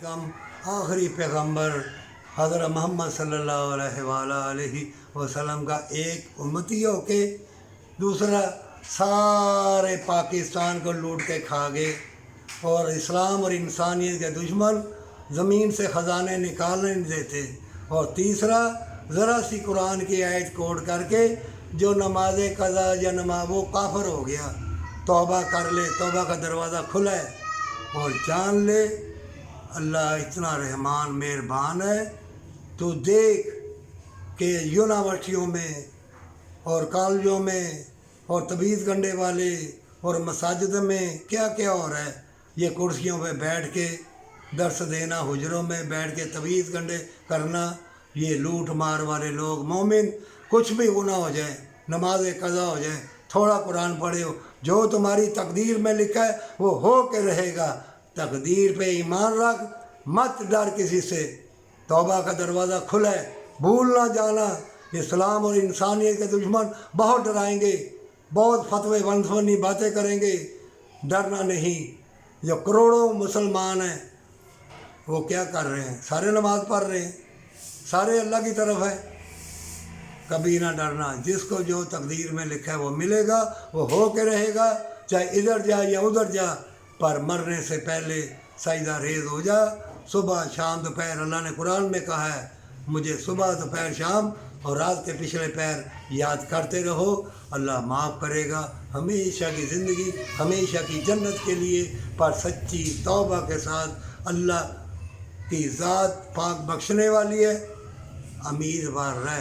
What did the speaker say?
कम आखिरी पैगंबर हज़रत मोहम्मद सल्लल्लाहु अलैहि वसल्लम का एक उम्मती हो के दूसरा सारे पाकिस्तान को लूट के खा गए और इस्लाम और इंसानियत के दुश्मन ज़मीन से ख़जाने निकालने नहीं देते। और तीसरा ज़रा सी कुरान की आयत कोट करके जो नमाज कज़ा या नमाज वो काफिर हो गया। तौबा कर ले, तौबा का दरवाज़ा खुला है और जान ले अल्लाह इतना रहमान मेहरबान है। तो देख कि यूनिवर्सिटियों में और कॉलेजों में और तबीज़ गंडे वाले और मसाजिद में क्या क्या हो रहा है। ये कुर्सियों पे बैठ के दर्स देना, हुजरों में बैठ के तबीज़ गंडे करना, ये लूट मार वाले लोग। मोमिन कुछ भी गुनाह हो जाए, नमाज कज़ा हो जाए, थोड़ा कुरान पढ़े हो, जो तुम्हारी तकदीर में लिखा है वो हो के रहेगा। तकदीर पे ईमान रख, मत डर किसी से। तौबा का दरवाज़ा खुला है, भूल ना जाना। इस्लाम और इंसानियत के दुश्मन बहुत डराएंगे, बहुत फतवे वंशवनी बातें करेंगे। डरना नहीं। जो करोड़ों मुसलमान हैं वो क्या कर रहे हैं? सारे नमाज पढ़ रहे हैं, सारे अल्लाह की तरफ है। कभी ना डरना, जिसको जो तकदीर में लिखा है वो मिलेगा, वो हो के रहेगा। चाहे इधर जा या उधर जा, पर मरने से पहले सजदा रेज़ हो जा। सुबह शाम दोपहर, अल्लाह ने कुरान में कहा है मुझे सुबह दोपहर शाम और रात के पिछले पैर याद करते रहो, अल्लाह माफ़ करेगा। हमेशा की ज़िंदगी, हमेशा की जन्नत के लिए, पर सच्ची तौबा के साथ। अल्लाह की ज़ात पाक बख्शने वाली है। उम्मीदवार रह।